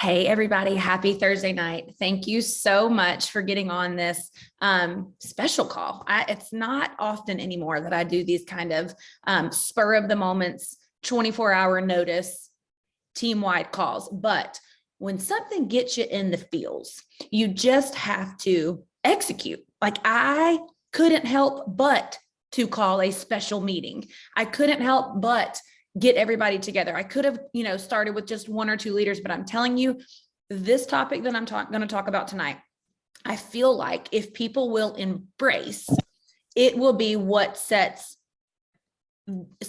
Hey, everybody. Happy Thursday night. Thank you so much for getting on this special call. It's not often anymore that I do these kind of spur of the moments, 24-hour notice, team-wide calls. But when something gets you in the feels, you just have to execute. Like I couldn't help but to call a special meeting. I couldn't help but get everybody together. I could have, started with just one or two leaders, but I'm telling you, this topic that I'm going to talk about tonight, I feel like if people will embrace, it will be what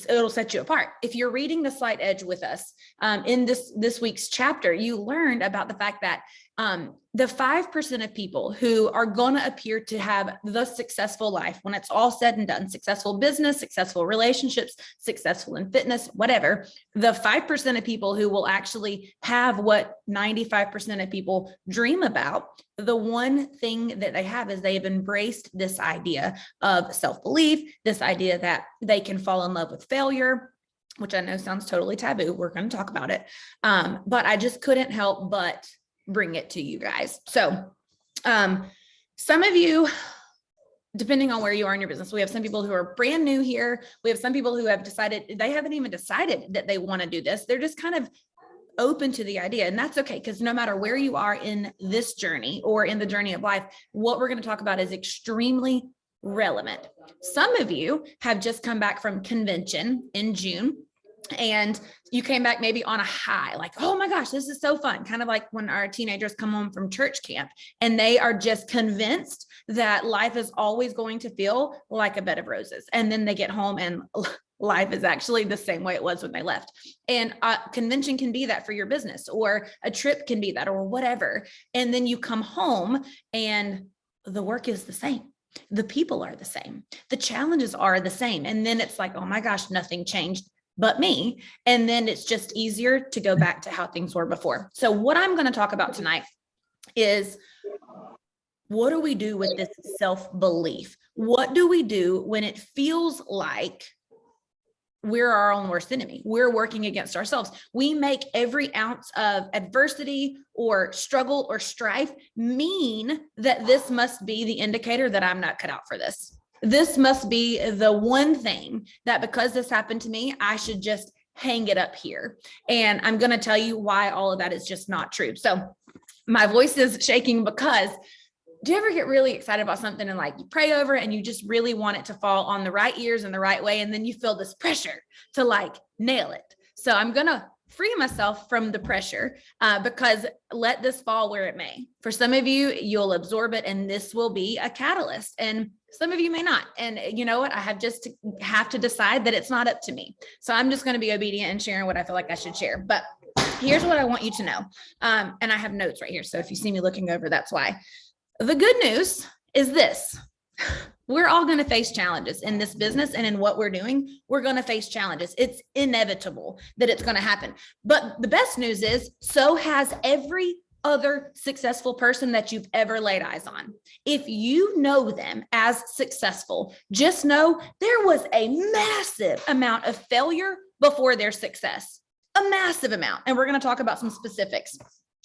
it'll set you apart. If you're reading the Slight Edge with us in this week's chapter, you learned about the fact that the 5% of people who are going to appear to have the successful life when it's all said and done, successful business, successful relationships, successful in fitness, whatever, the 5% of people who will actually have what 95% of people dream about, the one thing that they have is they have embraced this idea of self-belief, this idea that they can fall in love with failure, which I know sounds totally taboo. We're going to talk about it. But I just couldn't help but bring it to you guys. So some of you, depending on where you are in your business, we have some people who are brand new here. We have some people who have decided, they haven't even decided that they want to do this. They're just kind of open to the idea. And that's okay, because no matter where you are in this journey or in the journey of life, what we're going to talk about is extremely relevant. Some of you have just come back from convention in June, and you came back maybe on a high, like, oh my gosh, this is so fun. Kind of like when our teenagers come home from church camp and they are just convinced that life is always going to feel like a bed of roses. And then they get home and life is actually the same way it was when they left. And convention can be that for your business, or a trip can be that, or whatever. And then you come home and the work is the same. The people are the same. The challenges are the same. And then it's like, oh my gosh, nothing changed but me. And then it's just easier to go back to how things were before. So what I'm going to talk about tonight is, what do we do with this self-belief? What do we do when it feels like we're our own worst enemy? We're working against ourselves. We make every ounce of adversity or struggle or strife mean that this must be the indicator that I'm not cut out for this. This must be the one thing that, because this happened to me, I should just hang it up here. And I'm going to tell you why all of that is just not true. So my voice is shaking because, do you ever get really excited about something and like you pray over it and you just really want it to fall on the right ears and the right way, and then you feel this pressure to like nail it? So I'm going to free myself from the pressure because let this fall where it may. For some of you, you'll absorb it and this will be a catalyst, and some of you may not. And you know what? I have to decide that it's not up to me. So I'm just going to be obedient and sharing what I feel like I should share. But here's what I want you to know. And I have notes right here. So if you see me looking over, that's why. The good news is this: we're all going to face challenges in this business, and in what we're doing, we're going to face challenges. It's inevitable that it's going to happen. But the best news is, so has every other successful person that you've ever laid eyes on. If you know them as successful, just know there was a massive amount of failure before their success, a massive amount. And we're going to talk about some specifics.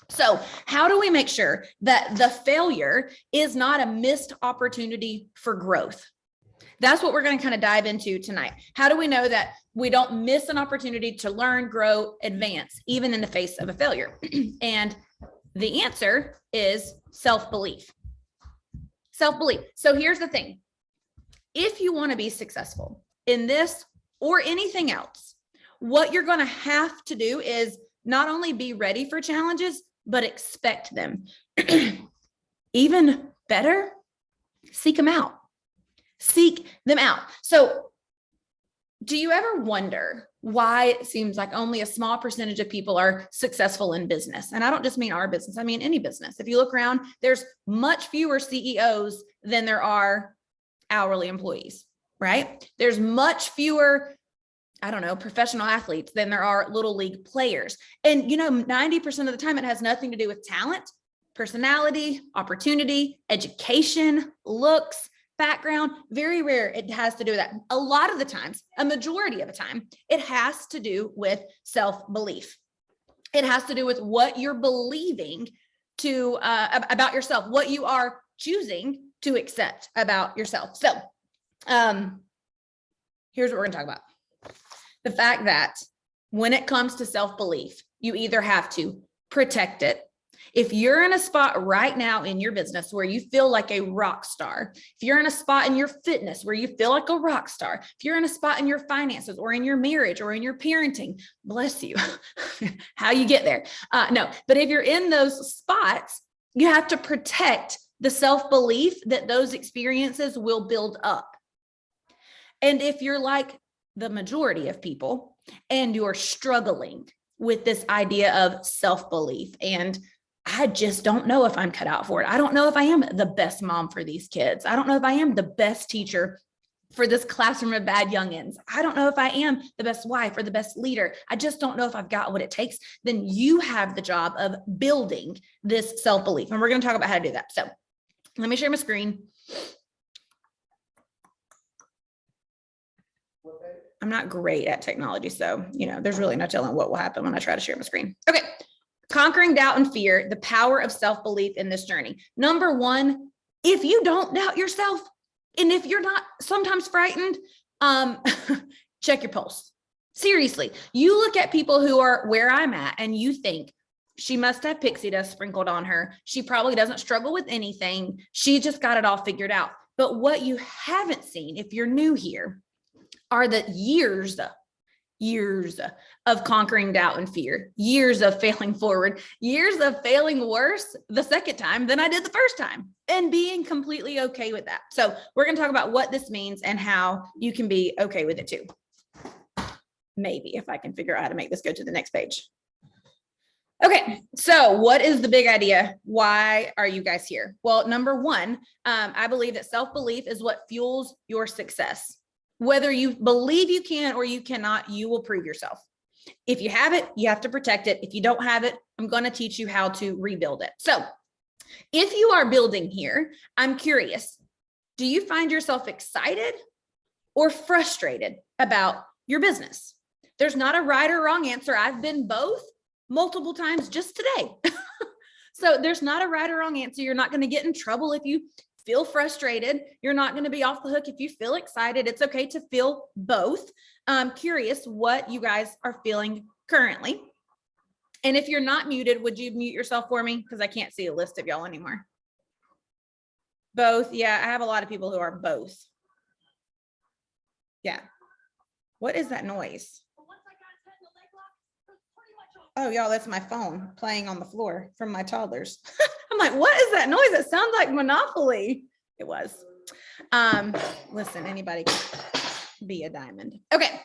So how do we make sure that the failure is not a missed opportunity for growth? That's what we're going to kind of dive into tonight. How do we know that we don't miss an opportunity to learn, grow, advance, even in the face of a failure? And the answer is self-belief. Self-belief. So here's the thing. If you want to be successful in this or anything else, what you're going to have to do is not only be ready for challenges, but expect them. Even better, seek them out. Seek them out. So do you ever wonder why it seems like only a small percentage of people are successful in business? And I don't just mean our business, I mean any business. If you look around, there's much fewer CEOs than there are hourly employees, right? There's much fewer, professional athletes than there are little league players. And 90% of the time it has nothing to do with talent, personality, opportunity, education, looks, background. Very rare it has to do with that. A lot of the times, a majority of the time, it has to do with self-belief. It has to do with what you're believing to about yourself, what you are choosing to accept about yourself. So here's what we're going to talk about. The fact that when it comes to self-belief, you either have to protect it. If you're in a spot right now in your business where you feel like a rock star, if you're in a spot in your fitness where you feel like a rock star, if you're in a spot in your finances or in your marriage or in your parenting, bless you, how you get there. No, but if you're in those spots, you have to protect the self-belief that those experiences will build up. And if you're like the majority of people and you're struggling with this idea of self-belief and I just don't know if I'm cut out for it. I don't know if I am the best mom for these kids. I don't know if I am the best teacher for this classroom of bad youngins. I don't know if I am the best wife or the best leader. I just don't know if I've got what it takes. Then you have the job of building this self-belief. And we're going to talk about how to do that. So let me share my screen. I'm not great at technology. So, there's really no telling what will happen when I try to share my screen. Okay. Conquering doubt and fear, the power of self-belief in this journey. Number one, if you don't doubt yourself, and if you're not sometimes frightened, check your pulse. Seriously, you look at people who are where I'm at and you think, she must have pixie dust sprinkled on her. She probably doesn't struggle with anything. She just got it all figured out. But what you haven't seen, if you're new here, are the years of conquering doubt and fear, years of failing forward, years of failing worse the second time than I did the first time, and being completely okay with that. So we're going to talk about what this means and how you can be okay with it too. Maybe if I can figure out how to make this go to the next page. Okay, so what is the big idea? Why are you guys here? Well, number one, I believe that self-belief is what fuels your success. Whether you believe you can or you cannot, you will prove yourself. If you have it, you have to protect it. If you don't have it, I'm going to teach you how to rebuild it. So if you are building here, I'm curious, do you find yourself excited or frustrated about your business? There's not a right or wrong answer. I've been both multiple times just today. So there's not a right or wrong answer. You're not going to get in trouble if you feel frustrated. You're not going to be off the hook if you feel excited. It's okay to feel both. I'm curious what you guys are feeling currently. And if you're not muted, would you mute yourself for me? Because I can't see a list of y'all anymore. Both. Yeah, I have a lot of people who are both. Yeah. What is that noise? Oh, y'all, that's my phone playing on the floor from my toddlers. I'm like, what is that noise? It sounds like Monopoly. It was. Listen, anybody can be a diamond. Okay.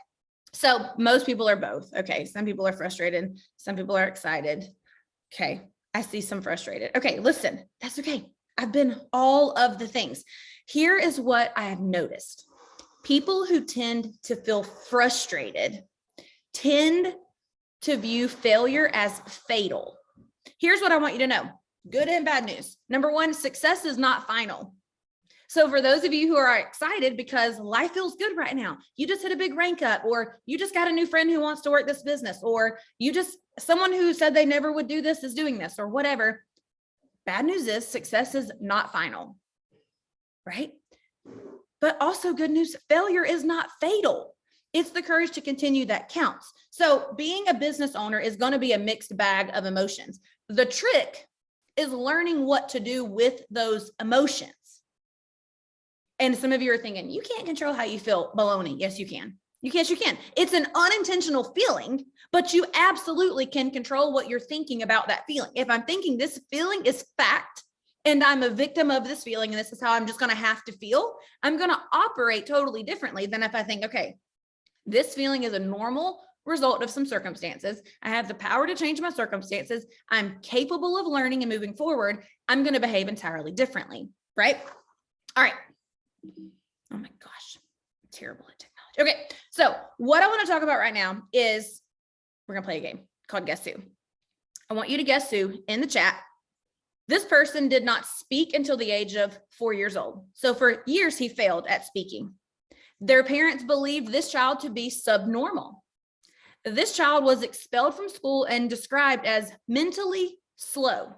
So most people are both. Okay. Some people are frustrated. Some people are excited. Okay. I see some frustrated. Okay. Listen, that's okay. I've been all of the things. Here is what I have noticed. People who tend to feel frustrated tend to view failure as fatal. Here's what I want you to know. Good and bad news. Number one, success is not final. So for those of you who are excited because life feels good right now, you just hit a big rank up, or you just got a new friend who wants to work this business, or someone who said they never would do this is doing this, or whatever. Bad news is success is not final, right? But also good news, failure is not fatal. It's the courage to continue that counts. So being a business owner is going to be a mixed bag of emotions. The trick is learning what to do with those emotions. And some of you are thinking, you can't control how you feel. Baloney. Yes, you can. You can. It's an unintentional feeling, but you absolutely can control what you're thinking about that feeling. If I'm thinking this feeling is fact, and I'm a victim of this feeling, and this is how I'm just going to have to feel, I'm going to operate totally differently than if I think, okay, this feeling is a normal result of some circumstances. I have the power to change my circumstances. I'm capable of learning and moving forward. I'm going to behave entirely differently, right? All right. Oh my gosh, I'm terrible at technology. Okay, so what I want to talk about right now is we're going to play a game called Guess Who. I want you to guess who in the chat. This person did not speak until the age of 4 years old. So for years, he failed at speaking. Their parents believed this child to be subnormal. This child was expelled from school and described as mentally slow.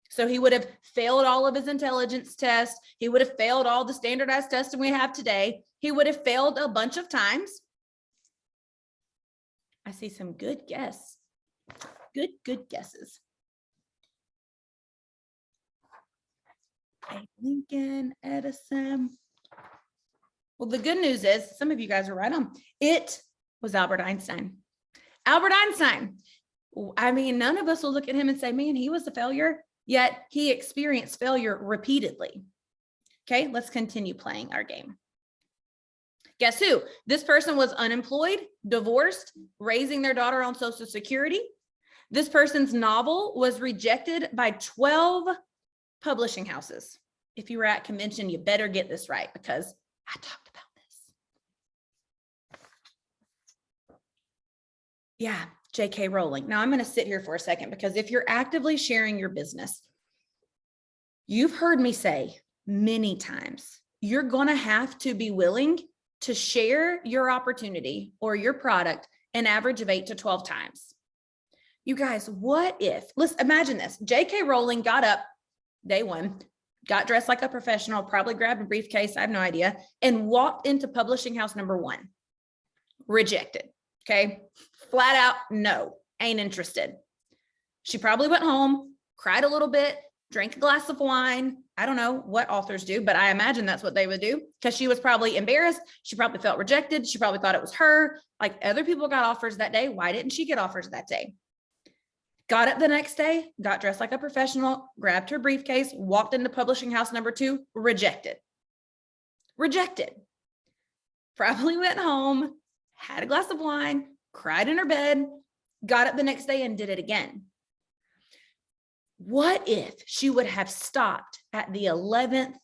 So he would have failed all of his intelligence tests. He would have failed all the standardized testing we have today. He would have failed a bunch of times. I see some good guess. Good guesses. Lincoln, Edison. Well, the good news is some of you guys are right on. It was Albert Einstein. Albert Einstein. I mean, none of us will look at him and say, man, he was a failure, yet he experienced failure repeatedly. Okay, let's continue playing our game. Guess who? This person was unemployed, divorced, raising their daughter on Social Security. This person's novel was rejected by 12 publishing houses. If you were at convention, you better get this right because I talked about this. Yeah, J.K. Rowling. Now I'm going to sit here for a second because if you're actively sharing your business, you've heard me say many times, you're going to have to be willing to share your opportunity or your product an average of 8 to 12 times. You guys, what if, let's imagine this. J.K. Rowling got up day one, got dressed like a professional, probably grabbed a briefcase, I have no idea, and walked into publishing house number 1. Rejected. Okay. Flat out, no, ain't interested. She probably went home, cried a little bit, drank a glass of wine. I don't know what authors do, but I imagine that's what they would do because she was probably embarrassed. She probably felt rejected. She probably thought it was her. Like other people got offers that day. Why didn't she get offers that day? Got up the next day, got dressed like a professional, grabbed her briefcase, walked into publishing house number 2, rejected. Rejected. Probably went home, had a glass of wine, cried in her bed, got up the next day and did it again. What if she would have stopped at the 11th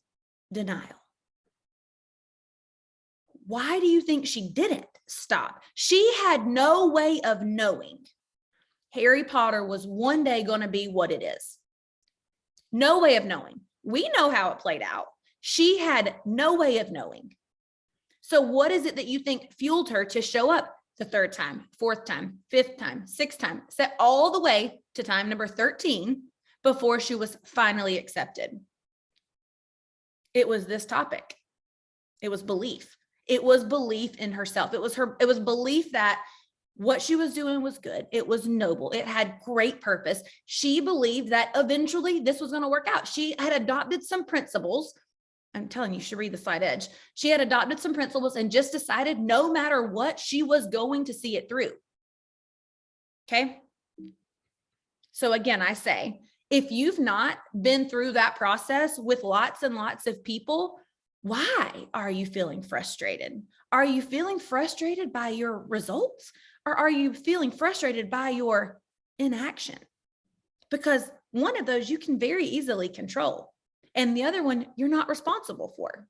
denial? Why do you think she didn't stop? She had no way of knowing Harry Potter was one day going to be what it is. No way of knowing. We know how it played out. She had no way of knowing. So what is it that you think fueled her to show up the 3rd time, 4th time, 5th time, 6th time, set all the way to time number 13 before she was finally accepted? It was this topic. It was belief. It was belief in herself. It was belief that what she was doing was good. It was noble. It had great purpose. She believed that eventually this was going to work out. She had adopted some principles. I'm telling you, you should read the side edge. She had adopted some principles and just decided no matter what, she was going to see it through. Okay. So again, I say, if you've not been through that process with lots and lots of people, why are you feeling frustrated? Are you feeling frustrated by your results? Or are you feeling frustrated by your inaction? Because one of those you can very easily control, and the other one you're not responsible for.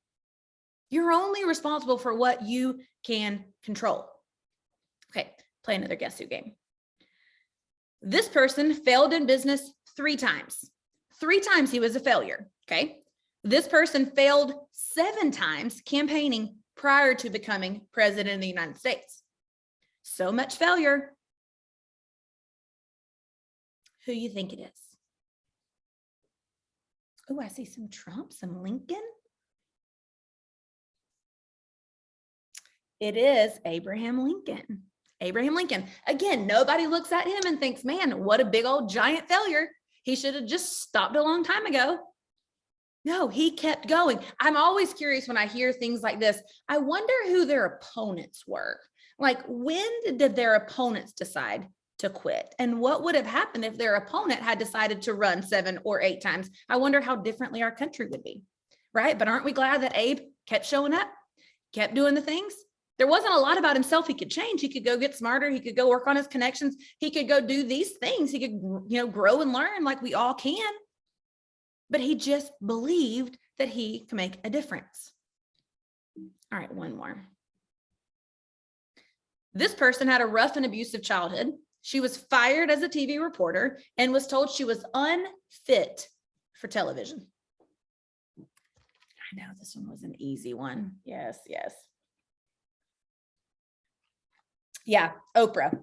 You're only responsible for what you can control. Okay, play another guess who game. This person failed in business 3 times. 3 times he was a failure, okay? This person failed 7 times campaigning prior to becoming president of the United States. So much failure. Who you think it is? Oh, I see some Trump, some Lincoln. It is Abraham Lincoln. Abraham Lincoln. Again, nobody looks at him and thinks, man, what a big old giant failure. He should have just stopped a long time ago. No, he kept going. I'm always curious when I hear things like this. I wonder who their opponents were. Like, when did their opponents decide to quit? And what would have happened if their opponent had decided to run 7 or 8 times? I wonder how differently our country would be, right? But aren't we glad that Abe kept showing up, kept doing the things? There wasn't a lot about himself he could change. He could go get smarter. He could go work on his connections. He could go do these things. He could, grow and learn like we all can. But he just believed that he could make a difference. All right, one more. This person had a rough and abusive childhood. She was fired as a TV reporter and was told she was unfit for television. I know this one was an easy one. Yes, yes. Yeah, Oprah.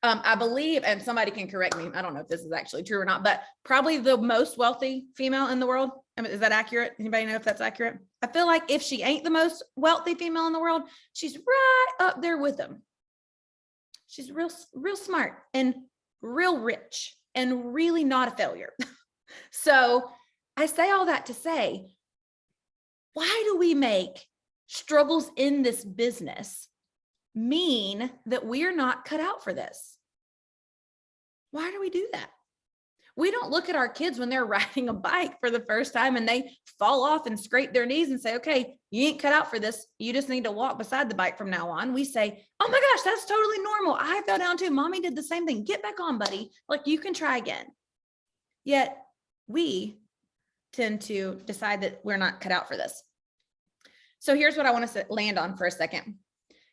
I believe, and somebody can correct me, I don't know if this is actually true or not, but probably the most wealthy female in the world. I mean, is that accurate? Anybody know if that's accurate? I feel like if she ain't the most wealthy female in the world, she's right up there with them. She's real smart and real rich and really not a failure. So I say all that to say, why do we make struggles in this business mean that we're not cut out for this? Why do we do that? We don't look at our kids when they're riding a bike for the first time and they fall off and scrape their knees and say, okay, you ain't cut out for this. You just need to walk beside the bike from now on. We say, oh my gosh, that's totally normal. I fell down too. Mommy did the same thing. Get back on, buddy. Like, you can try again. Yet we tend to decide that we're not cut out for this. So here's what I want to land on for a second.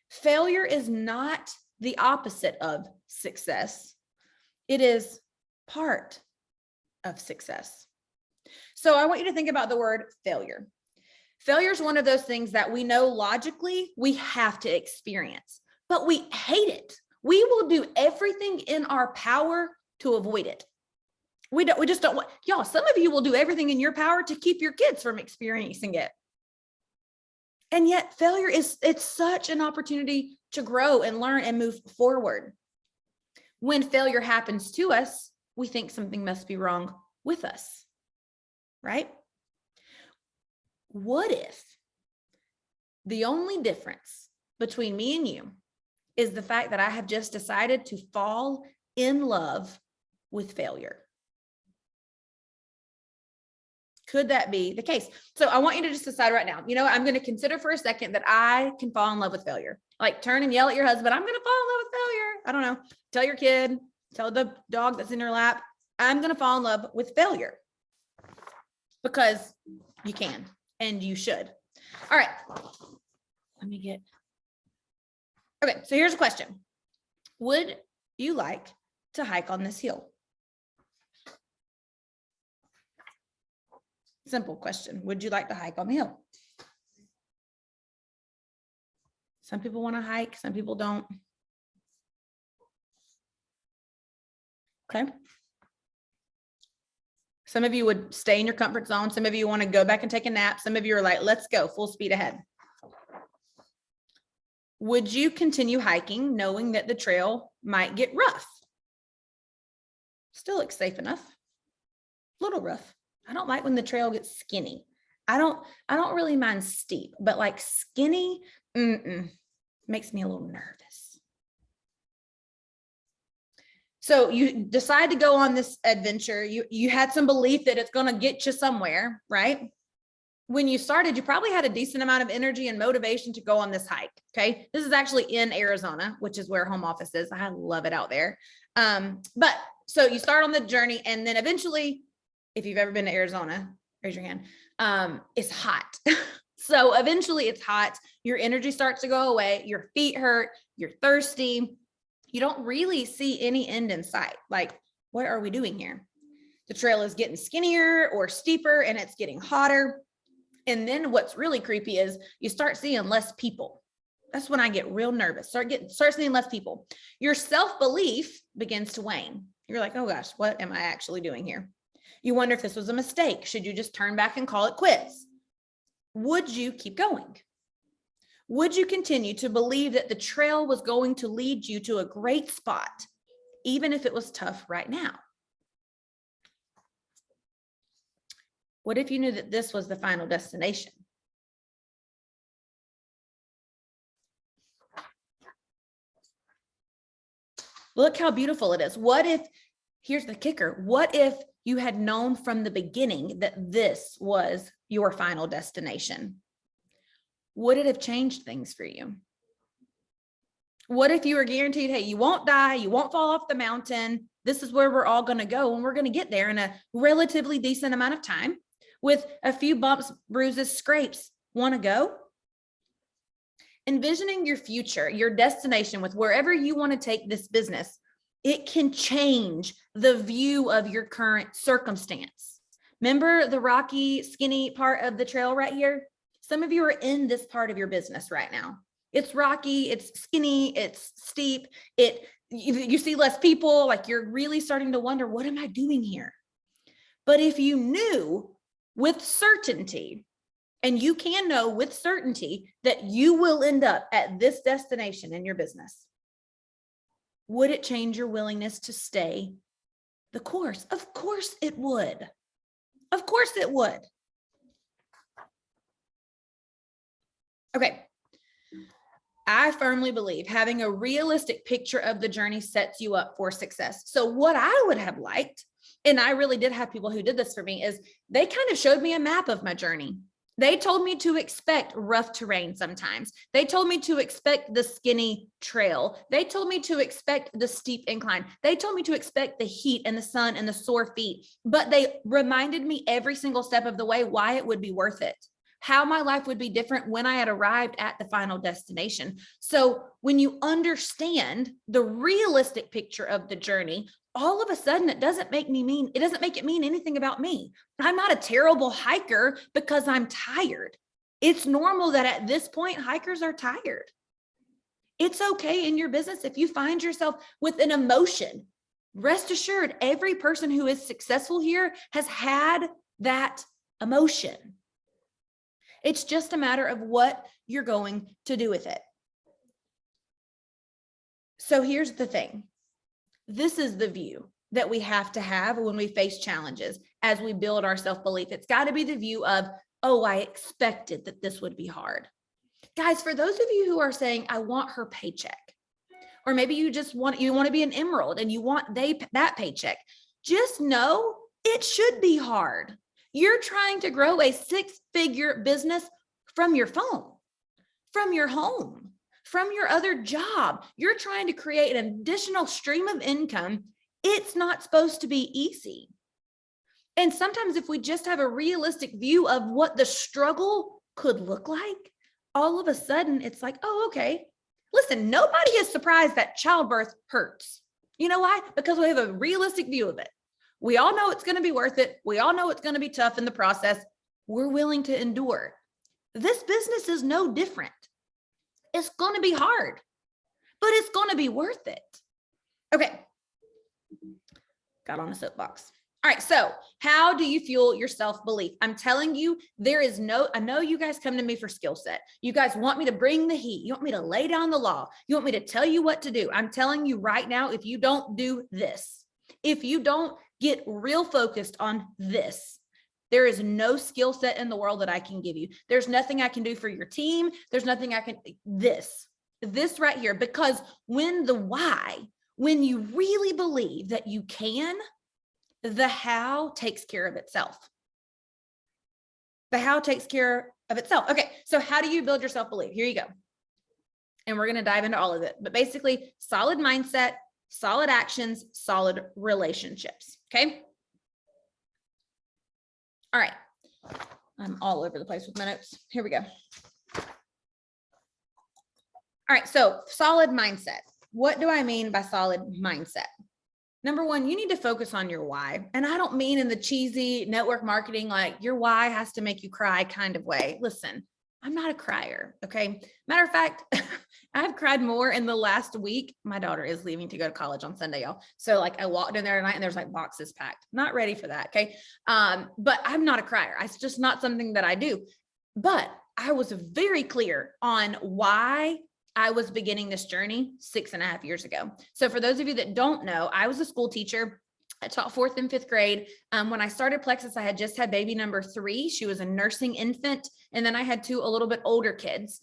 Failure is not the opposite of success. It is part of success. So I want you to think about the word failure. Failure is one of those things that we know logically we have to experience, but we hate it. We will do everything in our power to avoid it. We just don't want, y'all, some of you will do everything in your power to keep your kids from experiencing it. And yet failure it's such an opportunity to grow and learn and move forward. When failure happens to us, we think something must be wrong with us, right? What if the only difference between me and you is the fact that I have just decided to fall in love with failure? Could that be the case? So I want you to just decide right now, I'm going to consider for a second that I can fall in love with failure. Like, turn and yell at your husband, I'm going to fall in love with failure. I don't know. Tell your kid, tell the dog that's in your lap, I'm going to fall in love with failure, because you can and you should. All right. Okay. So here's a question. Would you like to hike on this hill? Simple question. Would you like to hike on the hill? Some people want to hike, some people don't. Okay. Some of you would stay in your comfort zone. Some of you want to go back and take a nap. Some of you are like, let's go full speed ahead. Would you continue hiking knowing that the trail might get rough? Still looks safe enough. A little rough. I don't like when the trail gets skinny. I don't really mind steep, but like skinny, makes me a little nervous. So you decide to go on this adventure. You had some belief that it's going to get you somewhere, right? When you started, you probably had a decent amount of energy and motivation to go on this hike. Okay. This is actually in Arizona, which is where home office is. I love it out there. But so you start on the journey, and then eventually, if you've ever been to Arizona, raise your hand. It's hot. So eventually it's hot. Your energy starts to go away. Your feet hurt. You're thirsty. You don't really see any end in sight. Like, what are we doing here? The trail is getting skinnier or steeper, and it's getting hotter. And then what's really creepy is you start seeing less people. That's when I get real nervous. Start seeing less people. Your self-belief begins to wane. You're like, oh gosh, what am I actually doing here? You wonder if this was a mistake. Should you just turn back and call it quits? Would you keep going? Would you continue to believe that the trail was going to lead you to a great spot, even if it was tough right now? What if you knew that this was the final destination? Look how beautiful it is. What if, here's the kicker, what if you had known from the beginning that this was your final destination? Would it have changed things for you? What if you were guaranteed, hey, you won't die, you won't fall off the mountain, this is where we're all going to go, and we're going to get there in a relatively decent amount of time with a few bumps, bruises, scrapes? Want to go? Envisioning your future, your destination with wherever you want to take this business, it can change the view of your current circumstance. Remember the rocky, skinny part of the trail right here? Some of you are in this part of your business right now. It's rocky, it's skinny, it's steep. You see less people, like you're really starting to wonder, what am I doing here? But if you knew with certainty, and you can know with certainty that you will end up at this destination in your business, would it change your willingness to stay the course? Of course it would. Of course it would. Okay. I firmly believe having a realistic picture of the journey sets you up for success. So what I would have liked, and I really did have people who did this for me, is they kind of showed me a map of my journey. They told me to expect rough terrain sometimes. They told me to expect the skinny trail. They told me to expect the steep incline. They told me to expect the heat and the sun and the sore feet. But they reminded me every single step of the way why it would be worth it, how my life would be different when I had arrived at the final destination. So when you understand the realistic picture of the journey, all of a sudden it doesn't make it mean anything about me. I'm not a terrible hiker because I'm tired. It's normal that at this point hikers are tired. It's okay in your business if you find yourself with an emotion. Rest assured, every person who is successful here has had that emotion. It's just a matter of what you're going to do with it. So here's the thing. This is the view that we have to have when we face challenges as we build our self-belief. It's got to be the view of, oh, I expected that this would be hard. Guys, for those of you who are saying, I want her paycheck, or maybe you want to be an emerald and you want that paycheck, just know it should be hard. You're trying to grow a 6-figure business from your phone, from your home, from your other job. You're trying to create an additional stream of income. It's not supposed to be easy. And sometimes if we just have a realistic view of what the struggle could look like, all of a sudden it's like, oh, okay. Listen, nobody is surprised that childbirth hurts. You know why? Because we have a realistic view of it. We all know it's going to be worth it. We all know it's going to be tough in the process. We're willing to endure. This business is no different. It's going to be hard, but it's going to be worth it. Okay. Got on a soapbox. All right. So how do you fuel your self-belief? I'm telling you, I know you guys come to me for skill set. You guys want me to bring the heat. You want me to lay down the law. You want me to tell you what to do. I'm telling you right now, if you don't do this, if you don't get real focused on this, there is no skill set in the world that I can give you. There's nothing I can do for your team. There's nothing this right here, because when you really believe that you can, the how takes care of itself. The how takes care of itself. Okay. So how do you build your self-belief? Here you go. And we're going to dive into all of it, but basically solid mindset, solid actions, solid relationships. Okay. All right. I'm all over the place with my notes. Here we go. All right. So solid mindset. What do I mean by solid mindset? Number one, you need to focus on your why. And I don't mean in the cheesy network marketing, like your why has to make you cry kind of way. Listen, I'm not a crier. Okay. Matter of fact, I've cried more in the last week. My daughter is leaving to go to college on Sunday, y'all. So like I walked in there tonight and there's like boxes packed. Not ready for that. Okay. But I'm not a crier. It's just not something that I do. But I was very clear on why I was beginning this journey 6.5 years ago. So for those of you that don't know, I was a school teacher. I taught 4th and 5th grade. When I started Plexus, I had just had baby number 3. She was a nursing infant. And then I had 2 a little bit older kids.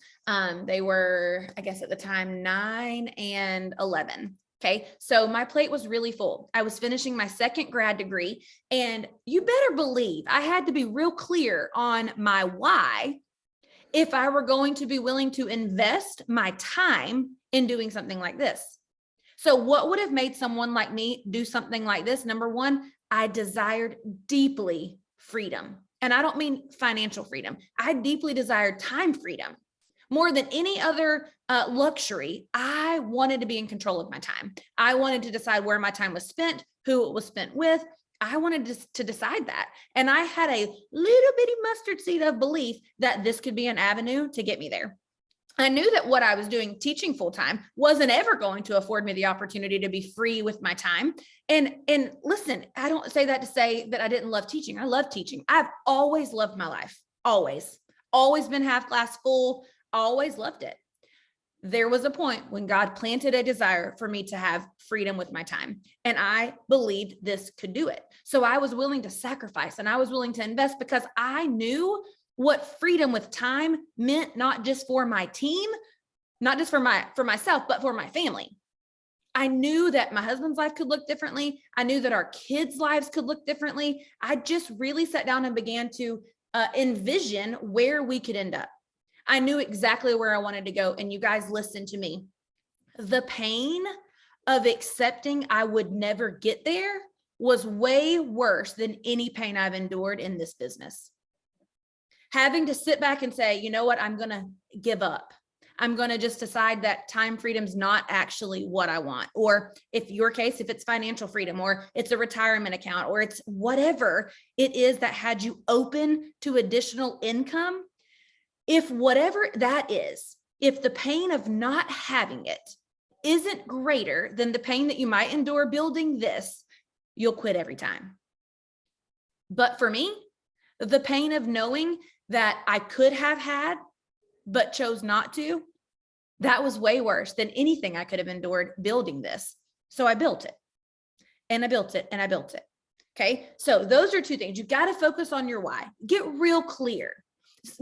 They were, I guess at the time, 9 and 11. Okay. So my plate was really full. I was finishing my 2nd grad degree, and you better believe I had to be real clear on my why if I were going to be willing to invest my time in doing something like this. So what would have made someone like me do something like this? Number one, I desired deeply freedom. And I don't mean financial freedom. I deeply desired time freedom. More than any other luxury, I wanted to be in control of my time. I wanted to decide where my time was spent, who it was spent with. I wanted to decide that. And I had a little bitty mustard seed of belief that this could be an avenue to get me there. I knew that what I was doing, teaching full time, wasn't ever going to afford me the opportunity to be free with my time. And listen, I don't say that to say that I didn't love teaching. I love teaching. I've always loved my life. Always been half glass full. Always loved it. There was a point when God planted a desire for me to have freedom with my time. And I believed this could do it. So I was willing to sacrifice and I was willing to invest because I knew what freedom with time meant, not just for my team, not just for myself, but for my family. I knew that my husband's life could look differently. I knew that our kids' lives could look differently. I just really sat down and began to envision where we could end up. I knew exactly where I wanted to go. And you guys, listen to me. The pain of accepting I would never get there was way worse than any pain I've endured in this business. Having to sit back and say, you know what, I'm going to give up. I'm going to just decide that time freedom's not actually what I want. Or if your case, if it's financial freedom, or it's a retirement account, or it's whatever it is that had you open to additional income, if whatever that is, if the pain of not having it isn't greater than the pain that you might endure building this, you'll quit every time. But for me, the pain of knowing that I could have had, but chose not to, that was way worse than anything I could have endured building this. So I built it and I built it and I built it. Okay. So those are two things. You got to focus on your why. Get real clear.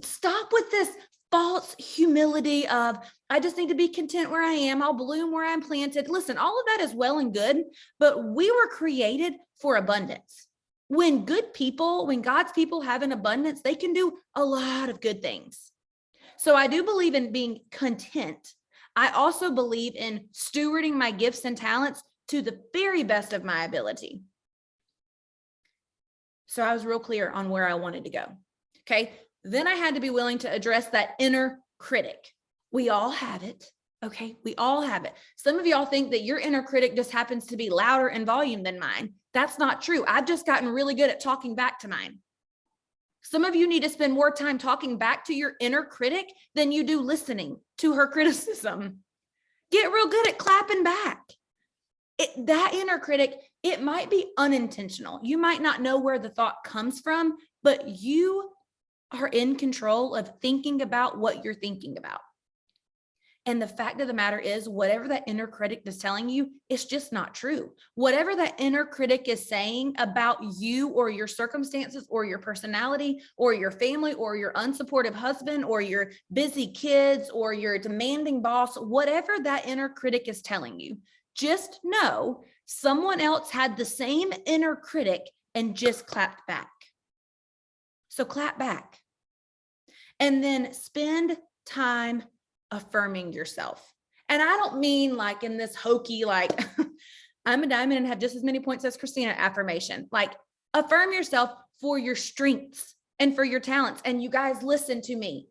Stop with this false humility of, I just need to be content where I am. I'll bloom where I'm planted. Listen, all of that is well and good, but we were created for abundance. When God's people have an abundance, they can do a lot of good things. So I do believe in being content. I also believe in stewarding my gifts and talents to the very best of my ability. So I was real clear on where I wanted to go. Okay. Then I had to be willing to address that inner critic. We all have it. Okay. We all have it. Some of y'all think that your inner critic just happens to be louder in volume than mine. That's not true. I've just gotten really good at talking back to mine. Some of you need to spend more time talking back to your inner critic than you do listening to her criticism. Get real good at clapping back. That inner critic, it might be unintentional. You might not know where the thought comes from, but you are in control of thinking about what you're thinking about. And the fact of the matter is, whatever that inner critic is telling you, it's just not true. Whatever that inner critic is saying about you or your circumstances or your personality or your family or your unsupportive husband or your busy kids or your demanding boss, whatever that inner critic is telling you, just know someone else had the same inner critic and just clapped back. So clap back. And then spend time affirming yourself. And I don't mean like in this hokey, like I'm a diamond and have just as many points as Christina affirmation. Like affirm yourself for your strengths and for your talents. And you guys, listen to me.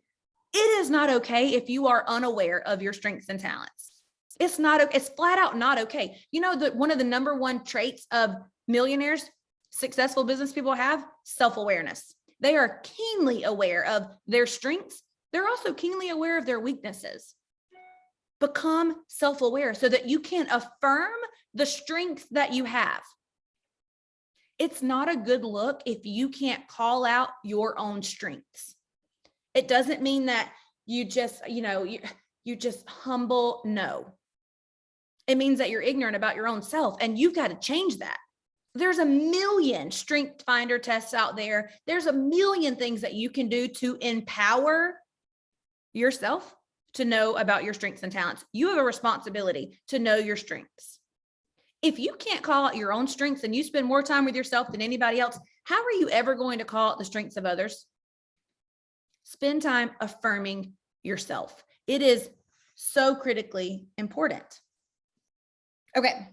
It is not okay if you are unaware of your strengths and talents. It's not, it's flat out not okay. You know, that one of the number one traits of millionaires, successful business people have self-awareness. They are keenly aware of their strengths. They're also keenly aware of their weaknesses. Become self-aware so that you can affirm the strengths that you have. It's not a good look if you can't call out your own strengths. It doesn't mean that you just, you just humble. No. It means that you're ignorant about your own self, and you've got to change that. There's a million strength finder tests out there. There's a million things that you can do to empower yourself to know about your strengths and talents. You have a responsibility to know your strengths. If you can't call out your own strengths and you spend more time with yourself than anybody else, how are you ever going to call out the strengths of others? Spend time affirming yourself. It is so critically important. Okay.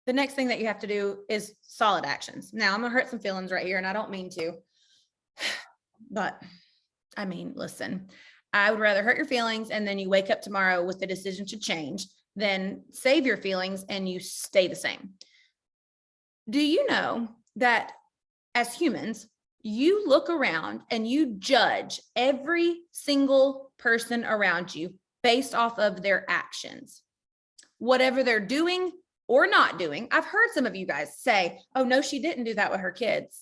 The next thing that you have to do is solid actions. Now, I'm going to hurt some feelings right here, and I don't mean to, but I mean, listen, I would rather hurt your feelings and then you wake up tomorrow with the decision to change than save your feelings and you stay the same. Do you know that as humans, You look around and you judge every single person around you based off of their actions, whatever they're doing or not doing. I've heard some of you guys say, oh, no, she didn't do that with her kids.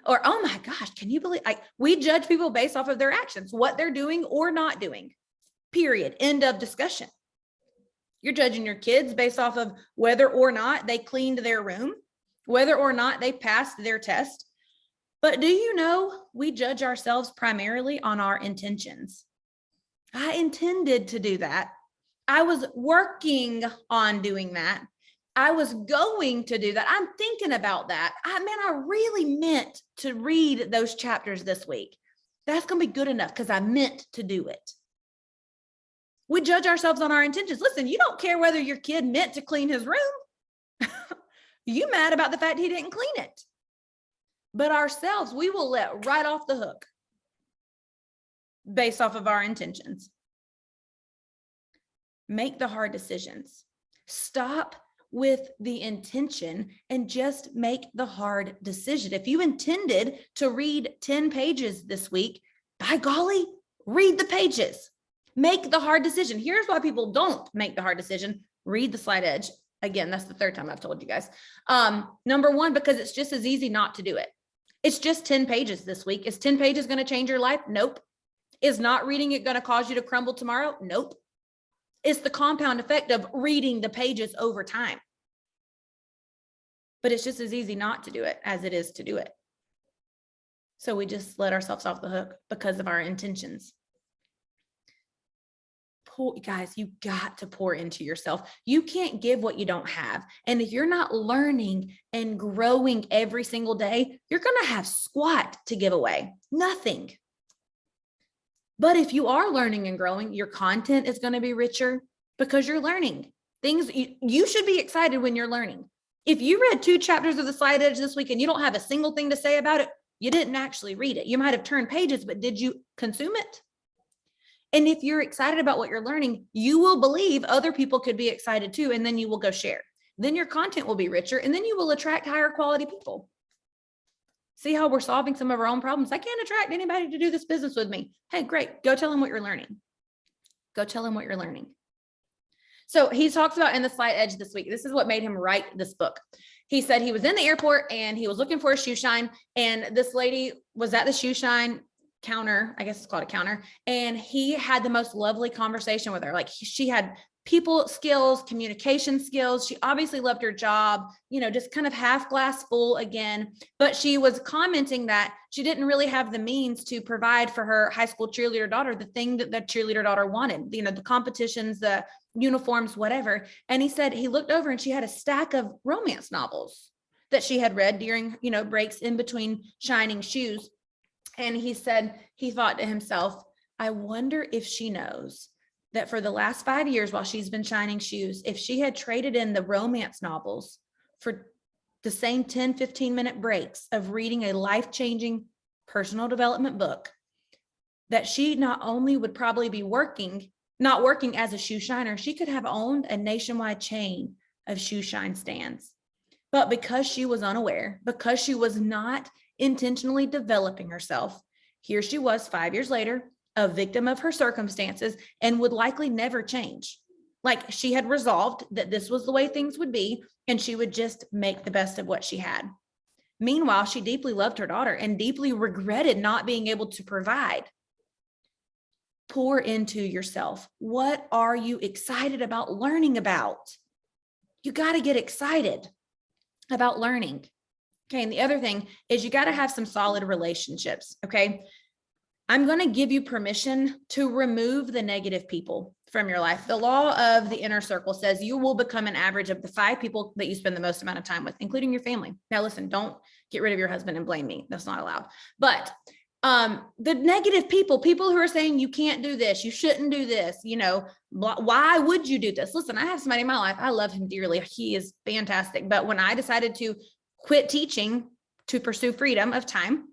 Or, oh my gosh, can you believe, like, we judge people based off of their actions, what they're doing or not doing, period. End of discussion. You're judging your kids based off of whether or not they cleaned their room, whether or not they passed their test. But do you know we judge ourselves primarily on our intentions? I intended to do that. I was working on doing that. I was going to do that. I'm thinking about that. I really meant to read those chapters this week. That's going to be good enough because I meant to do it. We judge ourselves on our intentions. Listen, you don't care whether your kid meant to clean his room. You mad about the fact he didn't clean it. But ourselves, we will let right off the hook based off of our intentions. Make the hard decisions. Stop with the intention and just make the hard decision. If you intended to read 10 pages this week, by golly, read the pages. Make the hard decision. Here's why people don't make the hard decision. Read the slight edge. Again, that's the third time I've told you guys. Number one, because it's just as easy not to do it. It's just 10 pages this week. Is 10 pages going to change your life? Nope. Is not reading it going to cause you to crumble tomorrow? Nope. It's the compound effect of reading the pages over time. But it's just as easy not to do it as it is to do it. So we just let ourselves off the hook because of our intentions. Guys, you got to pour into yourself. You can't give what you don't have. And if you're not learning and growing every single day, you're going to have squat to give away. Nothing. But if you are learning and growing, your content is going to be richer because you're learning things. You should be excited when you're learning. If you read 2 chapters of the Slight Edge this week and you don't have a single thing to say about it, you didn't actually read it. You might have turned pages, but did you consume it? And if you're excited about what you're learning, you will believe other people could be excited too. And then you will go share. Then your content will be richer and then you will attract higher quality people. See how we're solving some of our own problems? I can't attract anybody to do this business with me. Hey, great. Go tell them what you're learning. Go tell them what you're learning. So he talks about in the Slight Edge this week, this is what made him write this book. He said he was in the airport and he was looking for a shoe shine. And this lady was at the shoe shine counter, I guess it's called a counter. And he had the most lovely conversation with her. Like she had people skills, communication skills. She obviously loved her job, just kind of half glass full again, but she was commenting that she didn't really have the means to provide for her high school cheerleader daughter, the thing that the cheerleader daughter wanted, the competitions, the uniforms, whatever. And he said, he looked over and she had a stack of romance novels that she had read during, breaks in between shining shoes. And he said, he thought to himself, I wonder if she knows that for the last 5 years while she's been shining shoes, if she had traded in the romance novels for the same 10, 15-minute breaks of reading a life-changing personal development book, that she not only would probably be not working as a shoe shiner, she could have owned a nationwide chain of shoe shine stands. But because she was unaware, because she was not intentionally developing herself, here she was 5 years later, a victim of her circumstances and would likely never change. Like she had resolved that this was the way things would be and she would just make the best of what she had. Meanwhile, she deeply loved her daughter and deeply regretted not being able to provide. Pour into yourself. What are you excited about learning about? You got to get excited about learning. Okay. And the other thing is you got to have some solid relationships. Okay. I'm going to give you permission to remove the negative people from your life. The law of the inner circle says you will become an average of the 5 people that you spend the most amount of time with, including your family. Now, listen, don't get rid of your husband and blame me. That's not allowed. But the negative people who are saying you can't do this, you shouldn't do this, why would you do this? Listen, I have somebody in my life. I love him dearly. He is fantastic. But when I decided to quit teaching to pursue freedom of time,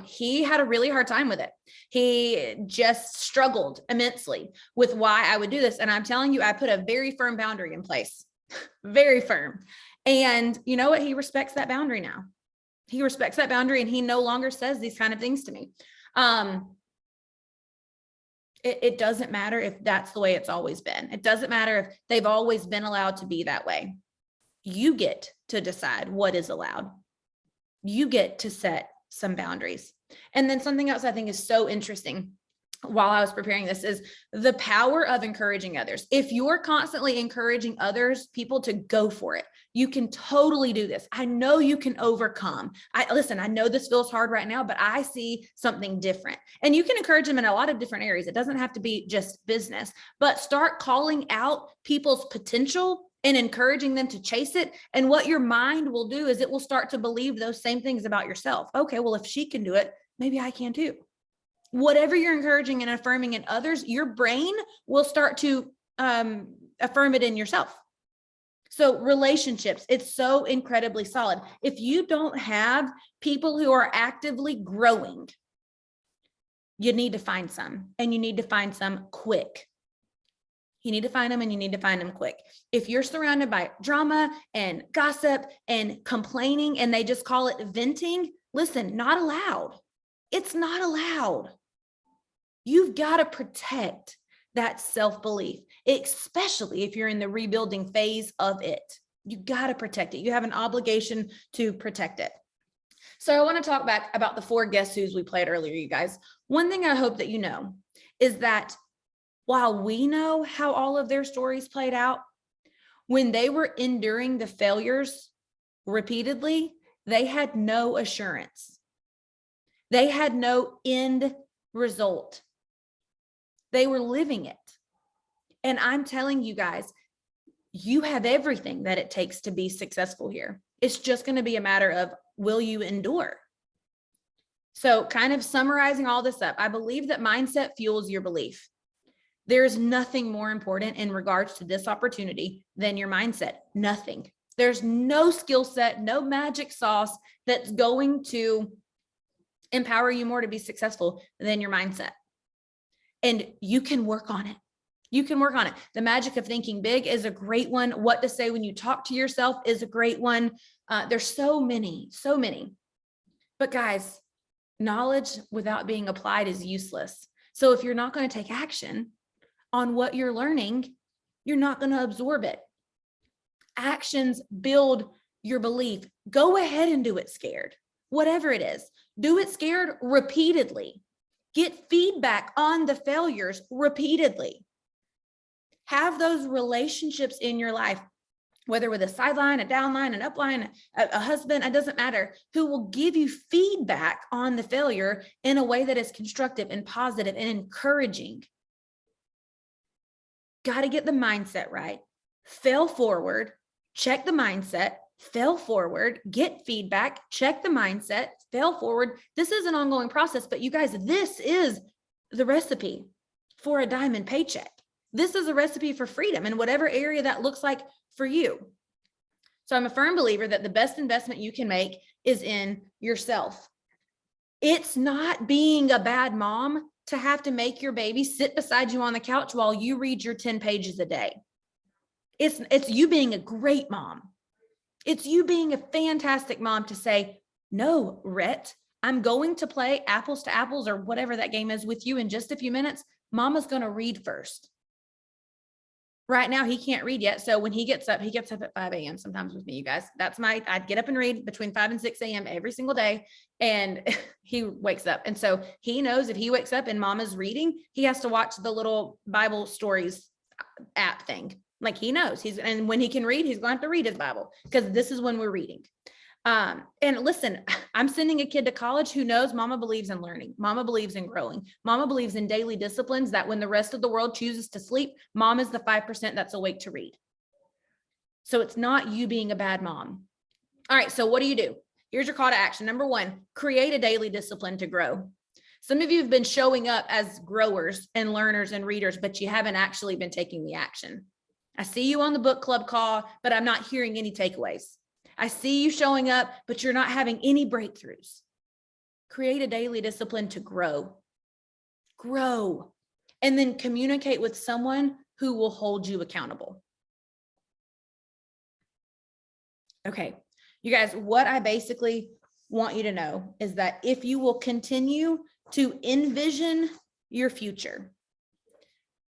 he had a really hard time with it. He just struggled immensely with why I would do this. And I'm telling you, I put a very firm boundary in place, very firm. And you know what? He respects that boundary now. He respects that boundary and he no longer says these kind of things to me. It doesn't matter if that's the way it's always been. It doesn't matter if they've always been allowed to be that way. You get to decide what is allowed. You get to set some boundaries. And then something else I think is so interesting while I was preparing this is the power of encouraging others. If you're constantly encouraging others, people to go for it, you can totally do this. I know you can overcome. I know this feels hard right now, but I see something different. And you can encourage them in a lot of different areas. It doesn't have to be just business, but start calling out people's potential and encouraging them to chase it. And what your mind will do is it will start to believe those same things about yourself. Okay, well, if she can do it, maybe I can too. Whatever you're encouraging and affirming in others, your brain will start to affirm it in yourself. So relationships, it's so incredibly solid. If you don't have people who are actively growing, you need to find some, and you need to find some quick. You need to find them and you need to find them quick. If you're surrounded by drama and gossip and complaining and they just call it venting, listen, not allowed. It's not allowed. You've got to protect that self-belief, especially if you're in the rebuilding phase of it. You got to protect it. You have an obligation to protect it. So I want to talk back about the 4 guess who's we played earlier, you guys. One thing I hope that you know is that while we know how all of their stories played out, when they were enduring the failures repeatedly, they had no assurance. They had no end result. They were living it. And I'm telling you guys, you have everything that it takes to be successful here. It's just going to be a matter of, will you endure? So kind of summarizing all this up, I believe that mindset fuels your belief. There's nothing more important in regards to this opportunity than your mindset. Nothing. There's no skill set, no magic sauce that's going to empower you more to be successful than your mindset. And you can work on it. You can work on it. The magic of thinking big is a great one. What to say when you talk to yourself is a great one. There's so many. But guys, knowledge without being applied is useless. So if you're not going to take action on what you're learning, you're not going to absorb it. Actions build your belief. Go ahead and do it scared. Whatever it is, do it scared repeatedly. Get feedback on the failures repeatedly. Have those relationships in your life, whether with a sideline, a downline, an upline, a husband, it doesn't matter, who will give you feedback on the failure in a way that is constructive and positive and encouraging. Got to get the mindset right. Fail forward, check the mindset, fail forward, get feedback, check the mindset, fail forward. This is an ongoing process, but you guys, this is the recipe for a diamond paycheck. This is a recipe for freedom in whatever area that looks like for you. So I'm a firm believer that the best investment you can make is in yourself. It's not being a bad mom to have to make your baby sit beside you on the couch while you read your 10 pages a day. It's you being a great mom. It's you being a fantastic mom to say, no, Rhett, I'm going to play apples to apples or whatever that game is with you in just a few minutes. Mama's going to read first. Right now, he can't read yet. So when he gets up at 5 a.m. sometimes with me, you guys. I'd get up and read between 5 and 6 a.m. every single day. And he wakes up. And so he knows if he wakes up and Mama's reading, he has to watch the little Bible stories app thing. Like he knows and when he can read, he's going to have to read his Bible because this is when we're reading. And listen, I'm sending a kid to college who knows Mama believes in learning. Mama believes in growing. Mama believes in daily disciplines that when the rest of the world chooses to sleep, Mom is the 5% that's awake to read. So it's not you being a bad mom. All right. So what do? Here's your call to action. Number 1, create a daily discipline to grow. Some of you have been showing up as growers and learners and readers, but you haven't actually been taking the action. I see you on the book club call, but I'm not hearing any takeaways. I see you showing up, but you're not having any breakthroughs. Create a daily discipline to grow. Grow. And then communicate with someone who will hold you accountable. Okay, you guys, what I basically want you to know is that if you will continue to envision your future,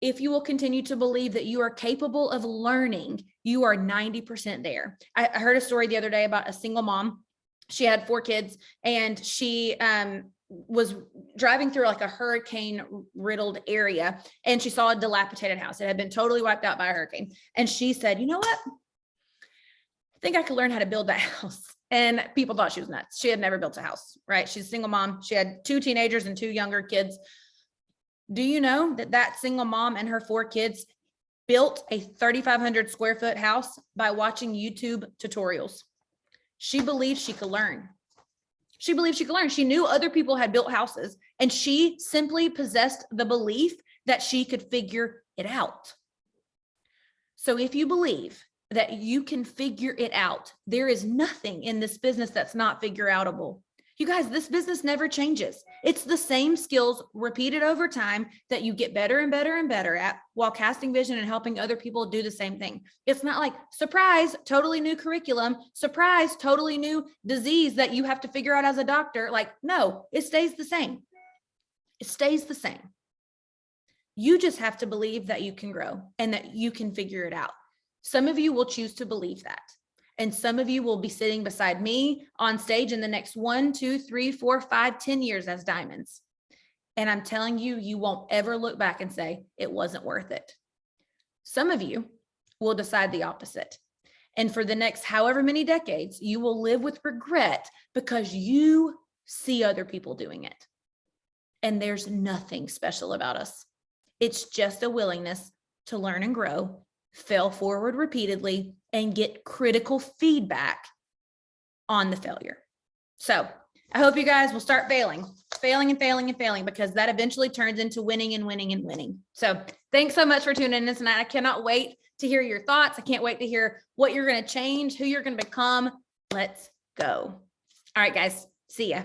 if you will continue to believe that you are capable of learning, you are 90% there. I heard a story the other day about a single mom. She had 4 kids, and she was driving through like a hurricane riddled area, and she saw a dilapidated house. It had been totally wiped out by a hurricane. And she said, you know what? I think I could learn how to build that house. And people thought she was nuts. She had never built a house, right? She's a single mom. She had 2 teenagers and 2 younger kids. Do you know that that single mom and her 4 kids built a 3,500 square foot house by watching YouTube tutorials? She believed she could learn. She believed she could learn. She knew other people had built houses, and she simply possessed the belief that she could figure it out. So if you believe that you can figure it out, there is nothing in this business that's not figure outable. You guys, this business never changes. It's the same skills repeated over time that you get better and better and better at while casting vision and helping other people do the same thing. It's not like, surprise, totally new curriculum, surprise, totally new disease that you have to figure out as a doctor. Like, no, it stays the same. It stays the same. You just have to believe that you can grow and that you can figure it out. Some of you will choose to believe that. And some of you will be sitting beside me on stage in the next 1, 2, 3, 4, 5, 10 years as diamonds. And I'm telling you, you won't ever look back and say, it wasn't worth it. Some of you will decide the opposite. And for the next however many decades, you will live with regret because you see other people doing it. And there's nothing special about us. It's just a willingness to learn and grow, fail forward repeatedly, and get critical feedback on the failure. So I hope you guys will start failing and failing and failing, because that eventually turns into winning and winning and winning. So thanks so much for tuning in tonight. I cannot wait to hear your thoughts. I can't wait to hear what you're going to change, who you're going to become. Let's go. All right, guys. See ya.